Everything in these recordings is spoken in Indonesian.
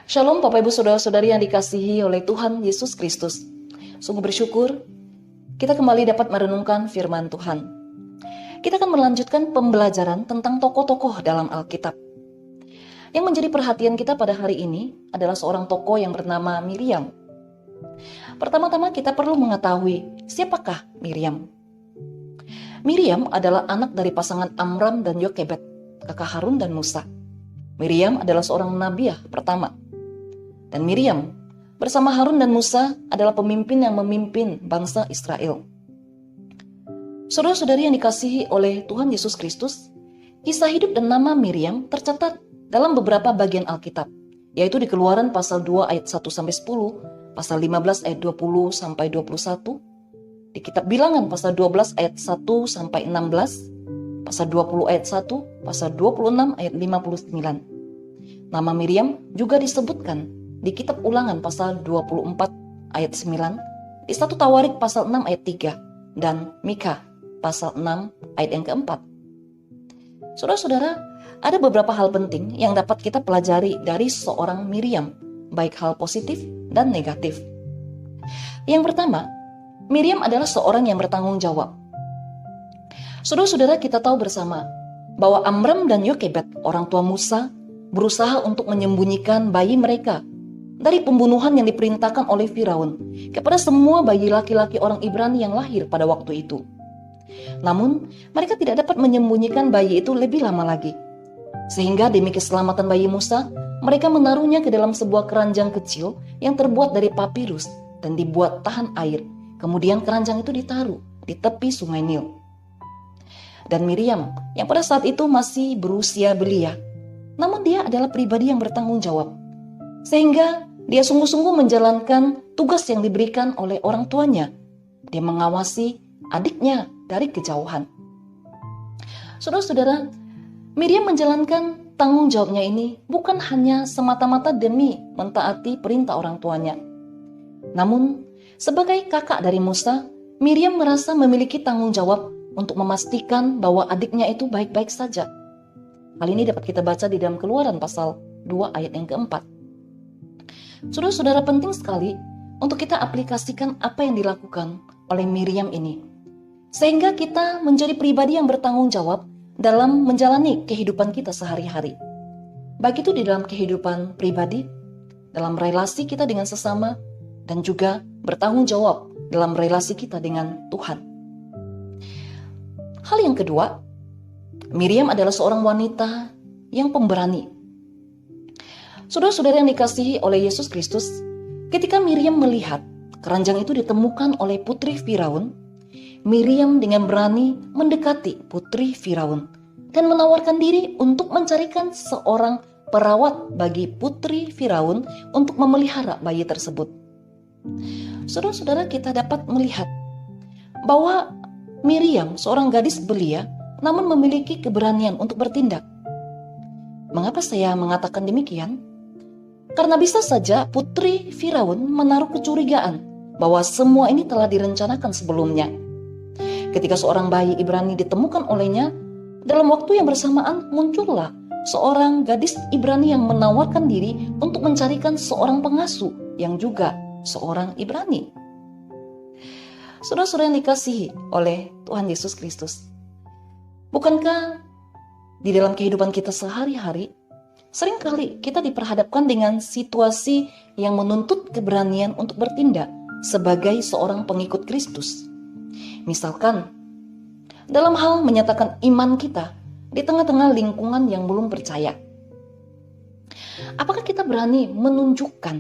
Shalom Bapak Ibu Saudara-saudari yang dikasihi oleh Tuhan Yesus Kristus. Sungguh bersyukur kita kembali dapat merenungkan firman Tuhan. Kita akan melanjutkan pembelajaran tentang tokoh-tokoh dalam Alkitab. Yang menjadi perhatian kita pada hari ini adalah seorang tokoh yang bernama Miriam. Pertama-tama kita perlu mengetahui siapakah Miriam. Miriam adalah anak dari pasangan Amram dan Yokebed, kakak Harun dan Musa. Miriam adalah seorang nabiah pertama. Dan Miriam bersama Harun dan Musa adalah pemimpin yang memimpin bangsa Israel. Saudara-saudari yang dikasihi oleh Tuhan Yesus Kristus, kisah hidup dan nama Miriam tercatat dalam beberapa bagian Alkitab, yaitu di Keluaran pasal 2 ayat 1-10, pasal 15 ayat 20-21, di kitab Bilangan pasal 12 ayat 1-16, pasal 20 ayat 1, pasal 26 ayat 59. Nama Miriam juga disebutkan di kitab Ulangan pasal 24 ayat 9, di 1 Tawarik pasal 6 ayat 3, dan Mika pasal 6 ayat yang keempat. Saudara-saudara, ada beberapa hal penting yang dapat kita pelajari dari seorang Miriam, baik hal positif dan negatif. Yang pertama, Miriam adalah seorang yang bertanggung jawab. Saudara-saudara, kita tahu bersama bahwa Amram dan Yokebed, orang tua Musa, berusaha untuk menyembunyikan bayi mereka dari pembunuhan yang diperintahkan oleh Firaun kepada semua bayi laki-laki orang Ibrani yang lahir pada waktu itu. Namun, mereka tidak dapat menyembunyikan bayi itu lebih lama lagi. Sehingga demi keselamatan bayi Musa, mereka menaruhnya ke dalam sebuah keranjang kecil yang terbuat dari papirus dan dibuat tahan air. Kemudian keranjang itu ditaruh di tepi sungai Nil. Dan Miriam, yang pada saat itu masih berusia belia, namun dia adalah pribadi yang bertanggung jawab. Sehingga dia sungguh-sungguh menjalankan tugas yang diberikan oleh orang tuanya. Dia mengawasi adiknya dari kejauhan. Saudara-saudara, Miriam menjalankan tanggung jawabnya ini bukan hanya semata-mata demi mentaati perintah orang tuanya. Namun, sebagai kakak dari Musa, Miriam merasa memiliki tanggung jawab untuk memastikan bahwa adiknya itu baik-baik saja. Hal ini dapat kita baca di dalam Keluaran pasal 2 ayat yang keempat. Saudara-saudara, penting sekali untuk kita aplikasikan apa yang dilakukan oleh Miriam ini, sehingga kita menjadi pribadi yang bertanggung jawab dalam menjalani kehidupan kita sehari-hari. Baik itu di dalam kehidupan pribadi, dalam relasi kita dengan sesama, dan juga bertanggung jawab dalam relasi kita dengan Tuhan. Hal yang kedua, Miriam adalah seorang wanita yang pemberani. Saudara-saudara yang dikasihi oleh Yesus Kristus, ketika Miriam melihat keranjang itu ditemukan oleh putri Firaun, Miriam dengan berani mendekati putri Firaun dan menawarkan diri untuk mencarikan seorang perawat bagi putri Firaun untuk memelihara bayi tersebut. Saudara-saudara, kita dapat melihat bahwa Miriam, seorang gadis belia, namun memiliki keberanian untuk bertindak. Mengapa saya mengatakan demikian? Karena bisa saja putri Firaun menaruh kecurigaan bahwa semua ini telah direncanakan sebelumnya. Ketika seorang bayi Ibrani ditemukan olehnya, dalam waktu yang bersamaan muncullah seorang gadis Ibrani yang menawarkan diri untuk mencarikan seorang pengasuh yang juga seorang Ibrani. Saudara-saudara yang dikasihi oleh Tuhan Yesus Kristus, bukankah di dalam kehidupan kita sehari-hari, seringkali kita diperhadapkan dengan situasi yang menuntut keberanian untuk bertindak sebagai seorang pengikut Kristus. Misalkan, dalam hal menyatakan iman kita di tengah-tengah lingkungan yang belum percaya. Apakah kita berani menunjukkan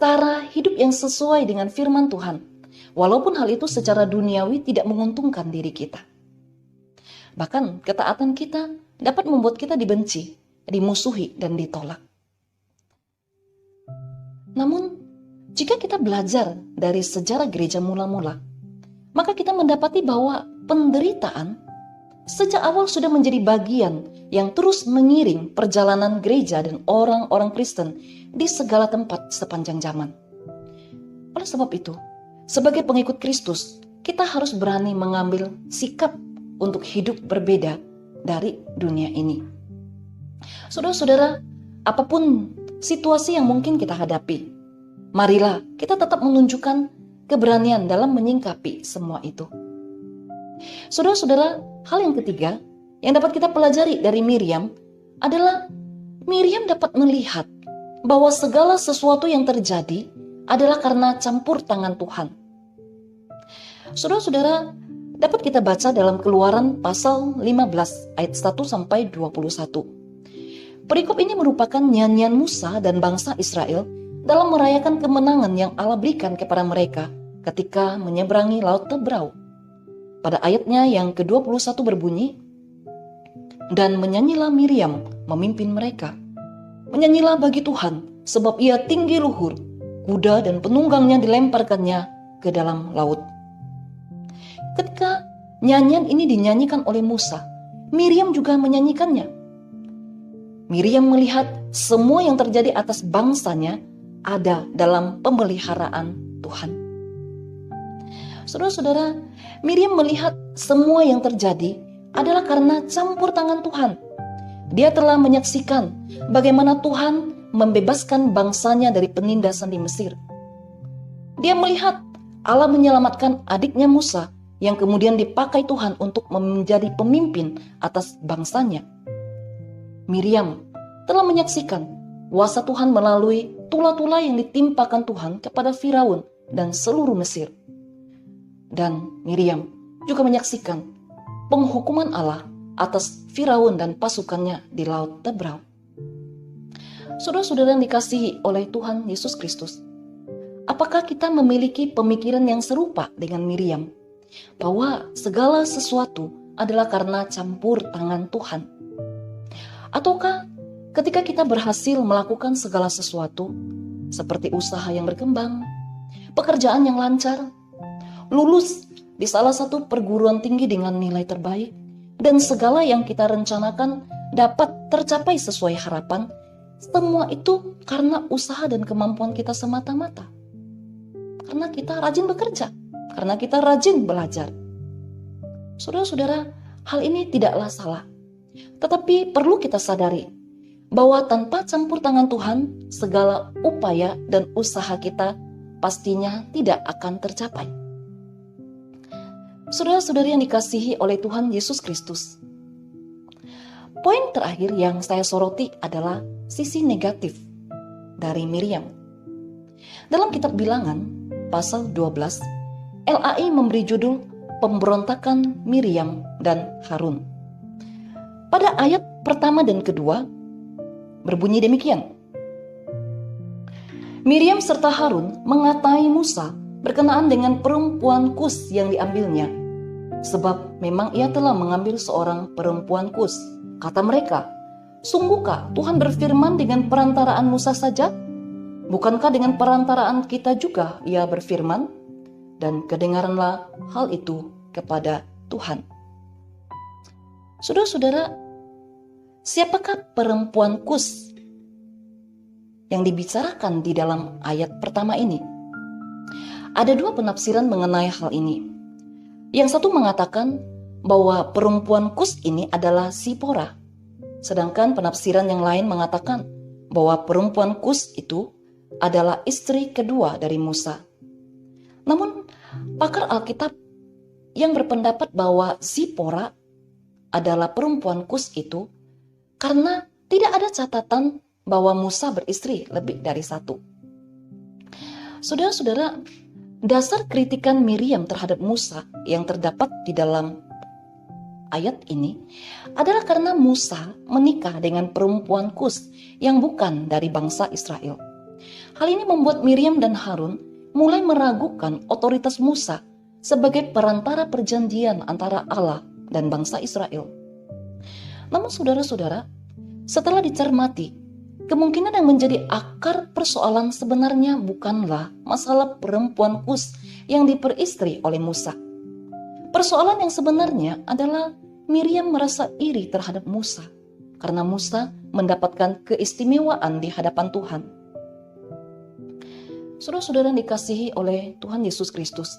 cara hidup yang sesuai dengan firman Tuhan, walaupun hal itu secara duniawi tidak menguntungkan diri kita? Bahkan ketaatan kita dapat membuat kita dibenci, dimusuhi, dan ditolak. Namun, jika kita belajar dari sejarah gereja mula-mula, maka kita mendapati bahwa penderitaan sejak awal sudah menjadi bagian yang terus mengiring perjalanan gereja dan orang-orang Kristen di segala tempat sepanjang zaman. Oleh sebab itu, sebagai pengikut Kristus, kita harus berani mengambil sikap untuk hidup berbeda dari dunia ini. Saudara-saudara, apapun situasi yang mungkin kita hadapi, marilah kita tetap menunjukkan keberanian dalam menyingkapi semua itu. Saudara-saudara, hal yang ketiga yang dapat kita pelajari dari Miriam adalah Miriam dapat melihat bahwa segala sesuatu yang terjadi adalah karena campur tangan Tuhan. Saudara-saudara, dapat kita baca dalam Keluaran pasal 15 ayat 1 sampai 21. Perikop ini merupakan nyanyian Musa dan bangsa Israel dalam merayakan kemenangan yang Allah berikan kepada mereka ketika menyeberangi Laut Tebrau. Pada ayatnya yang ke-21 berbunyi, "Dan menyanyilah Miriam memimpin mereka. Menyanyilah bagi Tuhan, sebab ia tinggi luhur, kuda dan penunggangnya dilemparkannya ke dalam laut." Ketika nyanyian ini dinyanyikan oleh Musa, Miriam juga menyanyikannya. Miriam melihat semua yang terjadi atas bangsanya ada dalam pemeliharaan Tuhan. Saudara-saudara, Miriam melihat semua yang terjadi adalah karena campur tangan Tuhan. Dia telah menyaksikan bagaimana Tuhan membebaskan bangsanya dari penindasan di Mesir. Dia melihat Allah menyelamatkan adiknya Musa yang kemudian dipakai Tuhan untuk menjadi pemimpin atas bangsanya. Miriam telah menyaksikan kuasa Tuhan melalui tula-tula yang ditimpakan Tuhan kepada Firaun dan seluruh Mesir. Dan Miriam juga menyaksikan penghukuman Allah atas Firaun dan pasukannya di Laut Tebrau. Saudara-saudara yang dikasihi oleh Tuhan Yesus Kristus, apakah kita memiliki pemikiran yang serupa dengan Miriam, bahwa segala sesuatu adalah karena campur tangan Tuhan? Ataukah ketika kita berhasil melakukan segala sesuatu, seperti usaha yang berkembang, pekerjaan yang lancar, lulus di salah satu perguruan tinggi dengan nilai terbaik, dan segala yang kita rencanakan dapat tercapai sesuai harapan, semua itu karena usaha dan kemampuan kita semata-mata? Karena kita rajin bekerja, karena kita rajin belajar. Saudara-saudara, hal ini tidaklah salah. Tetapi perlu kita sadari bahwa tanpa campur tangan Tuhan, segala upaya dan usaha kita pastinya tidak akan tercapai. Saudara-saudari yang dikasihi oleh Tuhan Yesus Kristus, poin terakhir yang saya soroti adalah sisi negatif dari Miriam. Dalam kitab Bilangan pasal 12, LAI memberi judul Pemberontakan Miriam dan Harun. Pada ayat pertama dan kedua berbunyi demikian. Miriam serta Harun mengatai Musa berkenaan dengan perempuan Kus yang diambilnya, sebab memang ia telah mengambil seorang perempuan Kus. Kata mereka, "Sungguhkah Tuhan berfirman dengan perantaraan Musa saja? Bukankah dengan perantaraan kita juga ia berfirman?" Dan kedengaranlah hal itu kepada Tuhan. Saudara-saudara, siapakah perempuan Kus yang dibicarakan di dalam ayat pertama ini? Ada dua penafsiran mengenai hal ini. Yang satu mengatakan bahwa perempuan Kus ini adalah Sipora, sedangkan penafsiran yang lain mengatakan bahwa perempuan Kus itu adalah istri kedua dari Musa. Namun, pakar Alkitab yang berpendapat bahwa Sipora adalah perempuan Kus itu karena tidak ada catatan bahwa Musa beristri lebih dari satu. Saudara-saudara, dasar kritikan Miriam terhadap Musa yang terdapat di dalam ayat ini adalah karena Musa menikah dengan perempuan Kus yang bukan dari bangsa Israel. Hal ini membuat Miriam dan Harun mulai meragukan otoritas Musa sebagai perantara perjanjian antara Allah dan bangsa Israel. Namun saudara-saudara, setelah dicermati, kemungkinan yang menjadi akar persoalan sebenarnya bukanlah masalah perempuan Kus yang diperistri oleh Musa. Persoalan yang sebenarnya adalah Miriam merasa iri terhadap Musa karena Musa mendapatkan keistimewaan di hadapan Tuhan. Saudara-saudara yang dikasihi oleh Tuhan Yesus Kristus,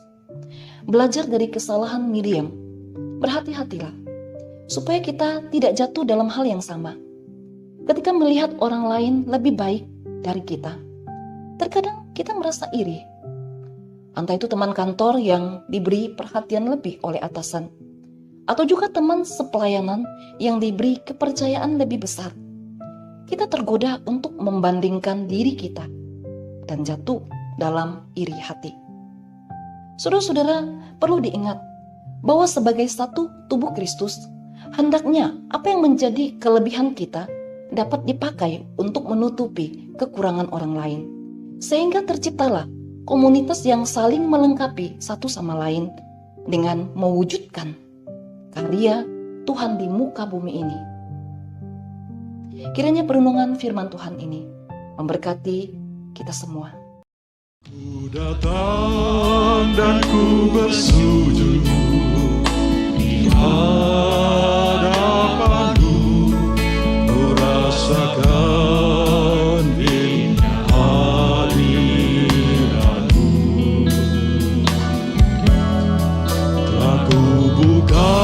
belajar dari kesalahan Miriam, berhati-hatilah supaya kita tidak jatuh dalam hal yang sama. Ketika melihat orang lain lebih baik dari kita, terkadang kita merasa iri. Entah itu teman kantor yang diberi perhatian lebih oleh atasan, atau juga teman sepelayanan yang diberi kepercayaan lebih besar. Kita tergoda untuk membandingkan diri kita dan jatuh dalam iri hati. Saudara-saudara, perlu diingat bahwa sebagai satu tubuh Kristus, hendaknya apa yang menjadi kelebihan kita dapat dipakai untuk menutupi kekurangan orang lain. Sehingga terciptalah komunitas yang saling melengkapi satu sama lain dengan mewujudkan karya Tuhan di muka bumi ini. Kiranya perenungan firman Tuhan ini memberkati kita semua. Ku datang dan ku bersujud di hadapan-Mu, ku rasakan indah hadirat-Mu. Telah ku buka